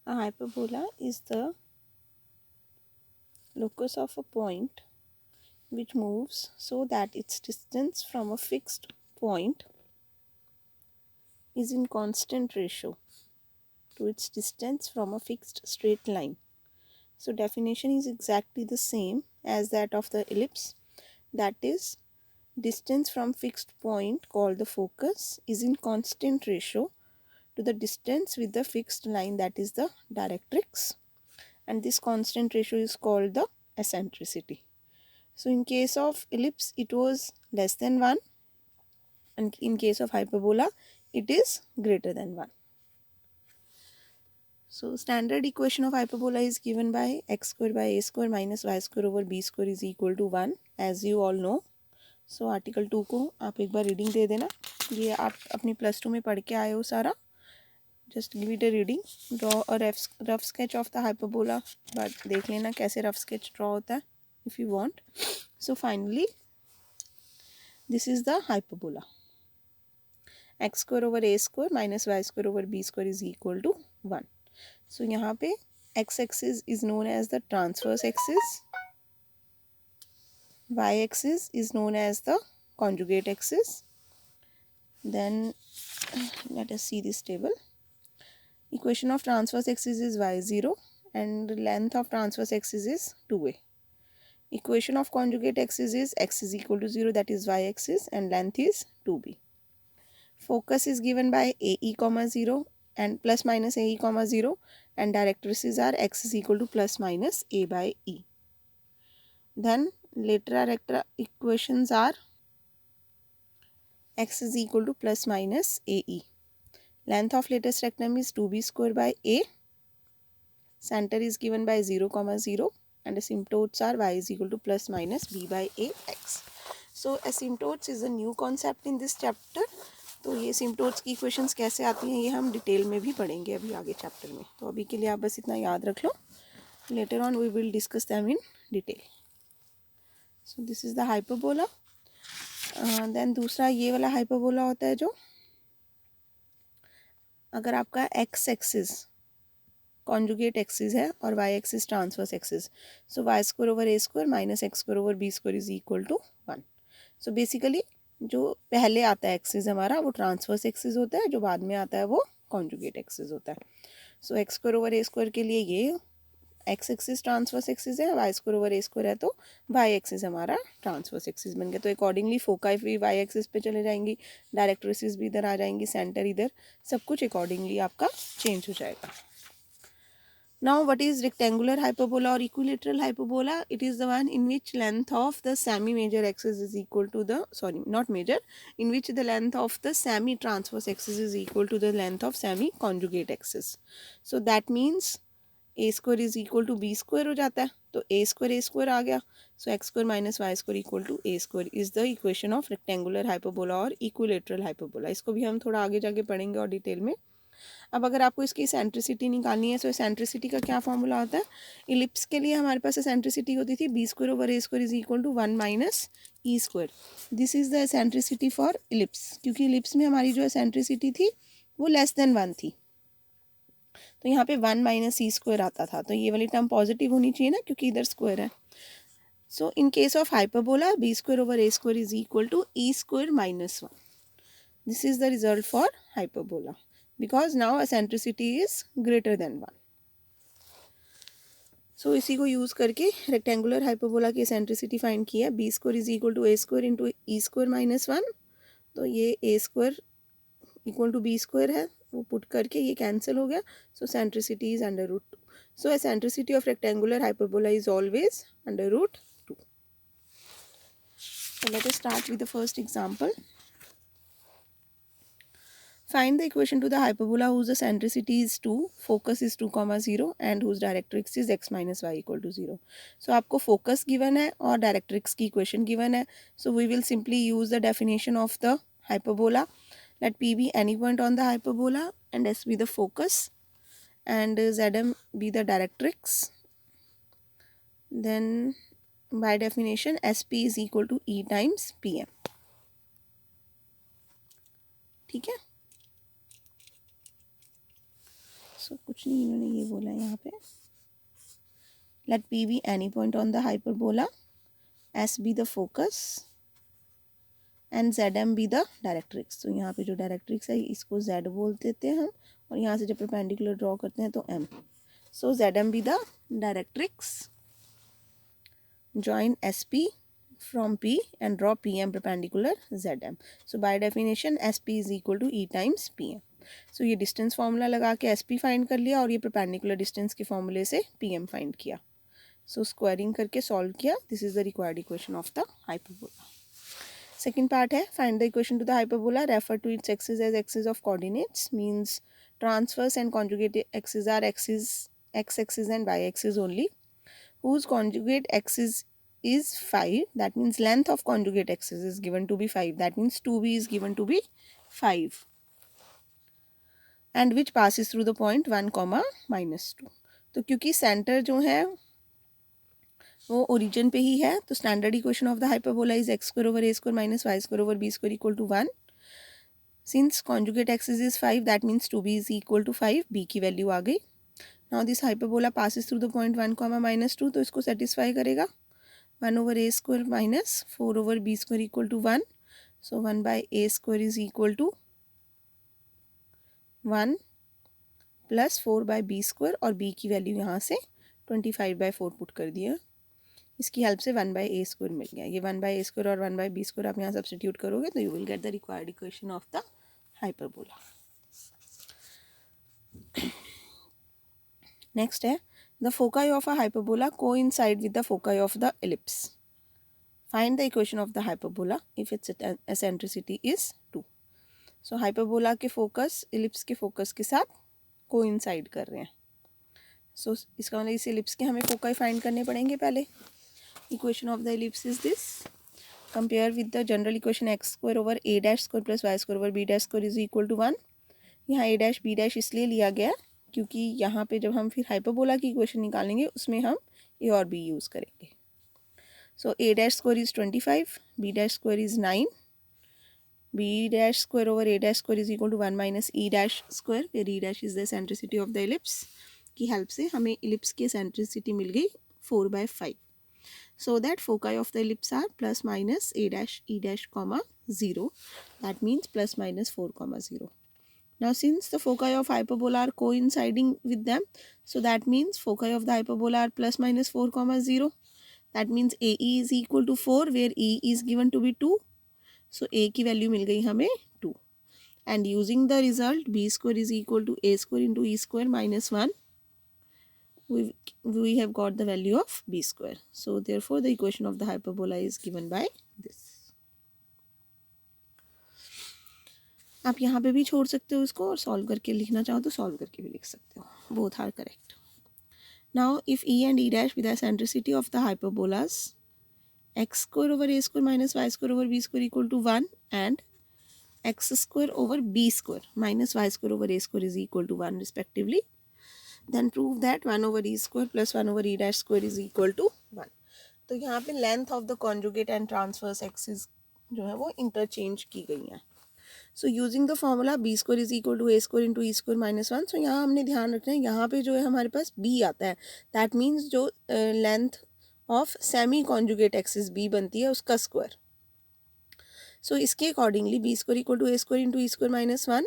A hyperbola is the locus of a point which moves so that its distance from a fixed point is in constant ratio to its distance from a fixed straight line. So definition is exactly the same as that of the ellipse, that is, distance from fixed point called the focus is in constant ratio to the distance with the fixed line, that is the directrix, and this constant ratio is called the eccentricity. So in case of ellipse it was less than 1, and in case of hyperbola it is greater than 1. So standard equation of hyperbola is given by x square by a square minus y square over b square is equal to 1, as you all know. So article 2 को आप एक बार reading दे देना, ये आप अपनी +2 में पढ़ के आए हो Sara. Just give it a reading, draw a rough sketch of the hyperbola, but देख लेना कैसे रफ स्केच ड्रॉ होता है if you want. So finally this is the hyperbola. X square over a square minus y square over b square is equal to 1. So यहाँ पे x axis is known as the transverse axis, y axis is known as the conjugate axis. Then let us see this table. Equation of transverse axis is y0 and length of transverse axis is 2a. Equation of conjugate axis is x is equal to 0, that is y axis, and length is 2b. Focus is given by ae comma 0 and plus minus ae comma 0, and directrices are x is equal to plus minus a by e. Then lateral equations are x is equal to plus minus ae. Length of latest rectum is 2b square by a. Center is given by 0 comma 0, and asymptotes are y is equal to plus minus b by a x. So asymptotes is a new concept in this chapter. तो ये asymptotes की equations कैसे आती हैं ये हम detail में भी पढ़ेंगे अभी आगे चैप्टर में. तो अभी के लिए आप बस इतना याद रख लो. Later on we will discuss them in detail. So this is the hyperbola. Then दूसरा ये वाला hyperbola होता है जो अगर आपका x एक्सिस कॉन्जुगेट एक्सिस है और y axis transverse axis, so y square over a square minus x square over b square is equal to 1. So basically जो पहले आता है एक्सिस हमारा वो ट्रांसवर्स एक्सिस होता है, जो बाद में आता है वो कॉन्जुगेट एक्सिस होता है. सो x square over a square के लिए ये एक्स एक्सिस ट्रांसवर्स एक्सिस है, Y square over a square है तो वाई एक्सिस हमारा ट्रांसवर्स एक्सिस बन गया. तो अकॉर्डिंगली फोकाई भी वाई एक्सिस पे चले जाएंगी, डायरेक्ट्रिसेस भी इधर आ जाएंगी, सेंटर इधर, सब कुछ अकॉर्डिंगली आपका चेंज हो जाएगा. Now what is rectangular hyperbola or equilateral hyperbola? It is the one in which length of the semi-major axis is equal to the, sorry not major, in which the length of the semi-transverse axis is equal to the length of semi-conjugate axis. So that means a square is equal to b square हो जाता है, तो a square आ गया. So x square minus y square equal to a square is the equation of rectangular hyperbola और equilateral hyperbola. इसको भी हम थोड़ा आगे जाके पढ़ेंगे और डिटेल में. अब अगर आपको इसकी एसेंट्रिसिटी निकालनी है तो एसेंट्रिसिटी का क्या फॉर्मूला होता है. इलिप्स के लिए हमारे पास एसेंट्रिसिटी होती थी b square over a square is equal to 1 minus e square. This is the eccentricity for ellipse, क्योंकि इलिप्स में हमारी जो एसेंट्रिसिटी थी वो लेस देन 1 थी, तो यहाँ पे 1 माइनस ई स्क्वायर आता था. तो ये वाली टर्म पॉजिटिव होनी चाहिए ना, क्योंकि इधर स्क्वायर है. So in case of hyperbola b square over a square is equal to e square minus 1. This is the result for hyperbola because now eccentricity is greater than 1. So इसी को use करके rectangular hyperbola की eccentricity find की है. B square is equal to a square into e square minus 1. तो ये a square equal to b square है, वो पुट करके ये कैंसिल हो गया. So eccentricity is under root 2. So eccentricity of rectangular hyperbola is always under root 2. So let us start with the first example. Find the equation to the hyperbola whose eccentricity is 2, focus is 2 comma 0 and whose directrix is x minus y equal to 0. So आपको focus given है और directrix की equation given है. So we will simply use the definition of the hyperbola. Let P be any point on the hyperbola and S be the focus and Zm be the directrix. Then by definition SP is equal to E times PM. ठीक है. सो कुछ नहीं, इन्होंने ये बोला है यहाँ पे, late P be any point on the hyperbola, S be the focus and ZM be the directrix. तो यहाँ पे जो डायरेक्ट्रिक्स है इसको Z बोल देते हैं हम, और यहाँ से जब परपेंडिकुलर ड्रॉ करते हैं तो M। So ZM be the directrix, join SP from P and draw PM perpendicular ZM. So by definition SP is equal to E times PM. So ये डिस्टेंस फार्मूला लगा के SP फाइंड कर लिया और ये परपेंडिकुलर डिस्टेंस के फॉर्मूले से PM फाइंड किया। सो स्क्वायरिंग करके सॉल्व किया। This is the required equation of the hyperbola. Second part है, find the equation to the hyperbola, refer to its axis as axis of coordinates, means transverse and conjugate axis are axis x axis and y axis only, whose conjugate axis is 5, that means length of conjugate axis is given to be 5, that means 2b is given to be 5, and which passes through the point 1, -2। तो क्योंकि centre जो है वो origin पे ही है, तो standard equation of the hyperbola is x square over a square minus y square over b square equal to 1। Since conjugate axis is 5, that means 2b is equal to 5, b की value आ गई। Now this hyperbola passes through the point 1, -2, तो इसको satisfy करेगा। 1 over a square minus 4 over b square equal to 1. So 1 by a square is equal to 1 plus 4 by b square, और b की value यहाँ से 25/4 put कर दिया। इसकी हेल्प से 1 by a square मिल गया। ये 1 by a square और 1 by b square आप यहाँ सब्सटीट्यूट करोगे तो you will get the required equation of the hyperbola. Next है, the foci of a hyperbola coincide with the foci of the ellipse. Find the equation of the hyperbola if its eccentricity is 2. So hyperbola के focus ellipse के focus के साथ coincide कर रहे हैं। So इसका मतलब इस ellipse के हमें foci find करने पड़ेंगे पहले। Equation of the ellipse is this. Compare with the general equation x square over a dash square plus y square over b dash square is equal to 1. यहाँ a dash b dash इसलिए लिया गया क्योंकि यहाँ पे जब हम फिर हाइपरबोला की इक्वेशन निकालेंगे उसमें हम a और b यूज़ करेंगे। सो a dash square is 25, b dash square is 9, b dash square over a dash square is equal to 1 minus e dash square, where e dash is the eccentricity of the ellipse की help से हमें ellipse की eccentricity मिल गई 4/5। So that foci of the ellipse are plus minus a dash e dash comma 0, that means plus minus 4 comma 0. Now since the foci of hyperbola are coinciding with them, so that means foci of the hyperbola are plus minus 4 comma 0, that means AE is equal to 4, where E is given to be 2, so A की value मिल गई हमें 2, and using the result b square is equal to a square into e square minus 1, we have got the value of b square. So therefore the equation of the hyperbola is given by this. आप यहाँ पे भी छोड़ सकते हो इसको, और solve करके लिखना चाहो तो सॉल्व करके भी लिख सकते हो, both are correct. Now if e and e dash with the eccentricity of the hyperbolas x square over a square minus y square over b square equal to 1 and x square over b square minus y square over a square is equal to 1 respectively, then prove that 1 over e square plus 1 over e dash square is equal to 1. तो यहाँ पे length of the conjugate and transverse axis जो है वो interchange की गई हैं। So using the formula b square is equal to a square into e square minus 1, so यहाँ हमने ध्यान रखना है यहाँ पे जो है हमारे पास बी आता है, दैट मीन्स जो length of semi conjugate axis b बनती है उसका स्क्वायर। सो इसके accordingly b square equal to a square into e square minus 1,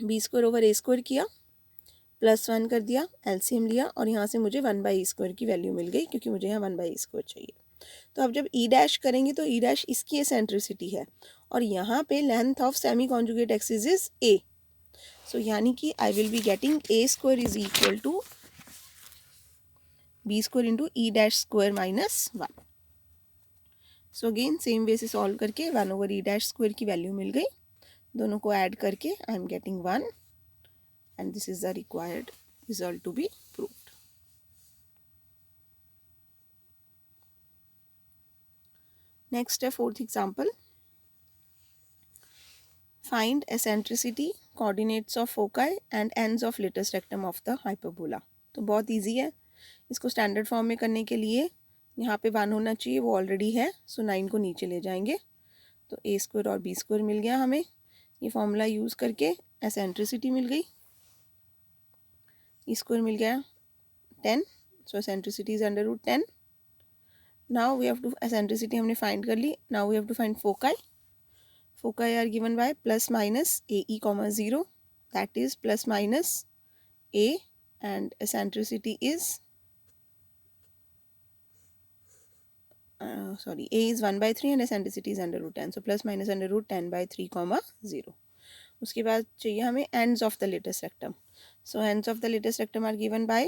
b square over a square किया, प्लस 1 कर दिया, एलसीएम लिया, और यहाँ से मुझे 1 बाई ई स्क्वायर की वैल्यू मिल गई क्योंकि मुझे यहाँ 1 बाई ई स्क्वायर चाहिए। तो अब जब ई डैश करेंगे तो ई डैश इसकी एसेंट्रिसिटी है, और यहाँ पे length of semi conjugate axis is a, so यानी कि I will be getting a square is equal to b square into e dash square minus 1। So again same way से सॉल्व करके 1 over e dash square की value मिल गई, दोनों को add करके I am getting 1, and this is the required result to be proved. Next है fourth example. Find eccentricity, coordinates of foci and ends of lattice rectum of the hyperbola. तो बहुत easy है, इसको स्टैंडर्ड फॉर्म में करने के लिए यहाँ पे 1 होना चाहिए, वो ऑलरेडी है, सो 9 को नीचे ले जाएंगे तो a स्क्वायर और b स्क्वायर मिल गया हमें। ये फॉर्मूला यूज़ करके एसेंट्रिसिटी मिल गई, स्क्वायर मिल गया 10, so eccentricity is under root 10. Now we have to, eccentricity हमने फाइंड कर ली. Now we have to find foci. Foci are given by plus minus AE comma 0, that is plus minus A, and eccentricity is A is 1/3 and eccentricity is under root 10, so plus minus under root 10/3 comma 0. उसके बाद चाहिए हमें ends of the latest rectum. So ends of the latest rectum are given by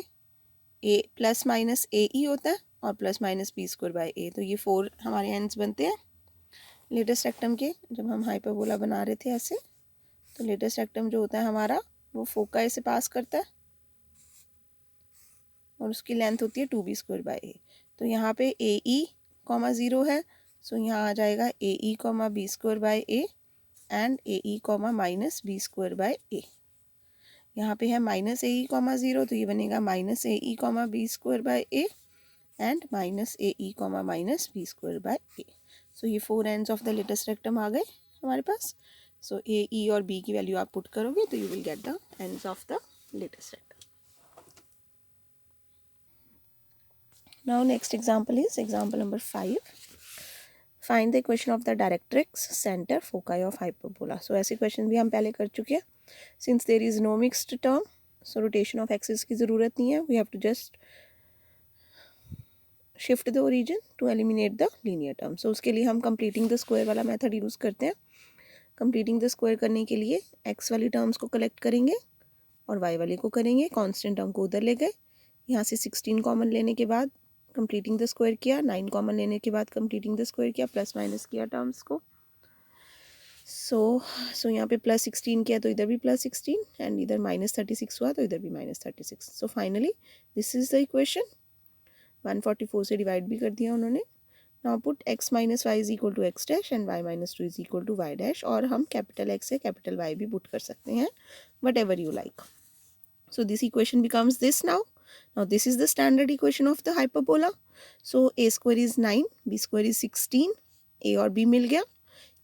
A plus minus AE होता है और plus minus B square by A. तो ये 4 हमारे ends बनते हैं latest rectum के. जब हम hyperbola बना रहे थे ऐसे, तो latest rectum जो होता है हमारा वो foci से पास करता है और उसकी लेंथ होती है 2B square by A. तो यहाँ पे AE कॉमा 0 है, सो यहाँ आ जाएगा AE comma B square by A and AE comma minus B square by A. यहाँ पे है माइनस AE कॉमा 0, तो ये बनेगा minus AE comma B square by A and minus AE comma minus B square by A. So ये 4 ends of the latus rectum आ गए हमारे पास. सो AE और B की वैल्यू आप पुट करोगे तो you will get the ends of the latus rectum. Now next example is example number 5. Find the equation of the directrix, center, foci of hyperbola. So ऐसे क्वेश्चन भी हम पहले कर चुके हैं. Since there is no mixed term, so rotation of axis की ज़रूरत नहीं है. We have to just shift the origin to eliminate the linear term. So उसके लिए हम completing the square वाला मेथड यूज़ करते हैं. completing the square करने के लिए x वाली टर्म्स को कलेक्ट करेंगे और y वाली को करेंगे. कॉन्स्टेंट टर्म को उधर ले गए, यहाँ से 16 कॉमन लेने के बाद कंप्लीटिंग द स्क्वायर किया, 9 कॉमन लेने के बाद कंप्लीटिंग द स्क्वायर किया, प्लस माइनस किया टर्म्स को. सो यहाँ पे प्लस 16 किया तो इधर भी प्लस 16 एंड इधर माइनस 36 हुआ तो इधर भी minus 36. So finally this is the equation. 144 से डिवाइड भी कर दिया उन्होंने. Now put x minus y is equal to x dash and y minus 2 is equal to y dash, और हम कैपिटल एक्स से कैपिटल वाई भी पुट कर सकते हैं, whatever you like. So this equation becomes this now. Now this is the standard equation of the hyperbola. So a square is 9, b square is 16, a और b मिल गया.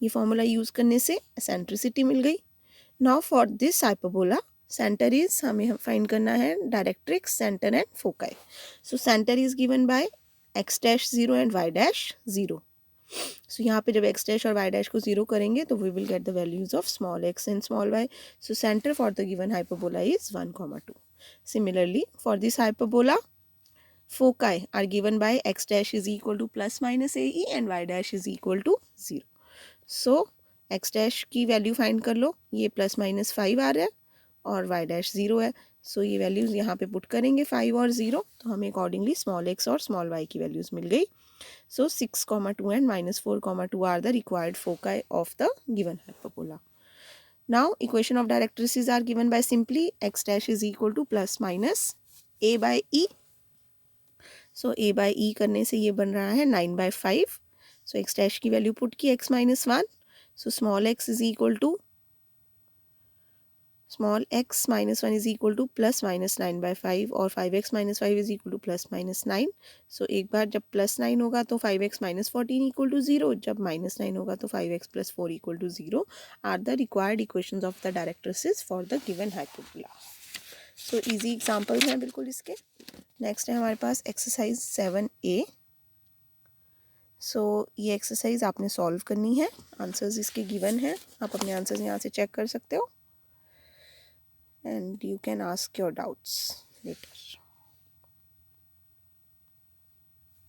ये formula use करने से eccentricity मिल गई. Now for this hyperbola centre is हमें find करना है directrix, centre and foci. So centre is given by x dash 0 and y dash 0. So यहाँ पे जब x डैश और y डैश को 0 करेंगे तो we will get the values of small x and small y. So centre for the given hyperbola is 1,2. Similarly, for this hyperbola, foci are given by x dash is equal to plus minus AE and y dash is equal to 0. So, x dash की value find कर लो. ये plus minus 5 आ रहा है और y dash 0 है. सो ये values यहाँ पे पुट करेंगे 5 और 0, तो हमें अकॉर्डिंगली स्मॉल x और स्मॉल y की वैल्यूज़ मिल गई. सो 6,2 and minus 4,2 are the required foci of the given hyperbola. Now equation of directrices are given by simply x dash is equal to plus minus a by e. So a by e करने से ये बन रहा है 9/5. So x dash की value put की x minus 1. So small x is equal to small x minus 1 is equal to plus minus 9/5 और 5x minus 5 is equal to plus minus 9. So एक बार जब plus 9 होगा तो 5x minus 14 equal to 0. जब minus 9 होगा तो 5x plus 4 equal to 0 are the required equations of the directrices for the given hyperbola. So easy examples हैं बिल्कुल इसके. नेक्स्ट है हमारे पास एक्सरसाइज 7A. सो ये एक्सरसाइज आपने सॉल्व करनी है. आंसर्स इसके गिवन हैं, आप अपने आंसर्स यहाँ से चेक कर सकते हो. And you can ask your doubts later.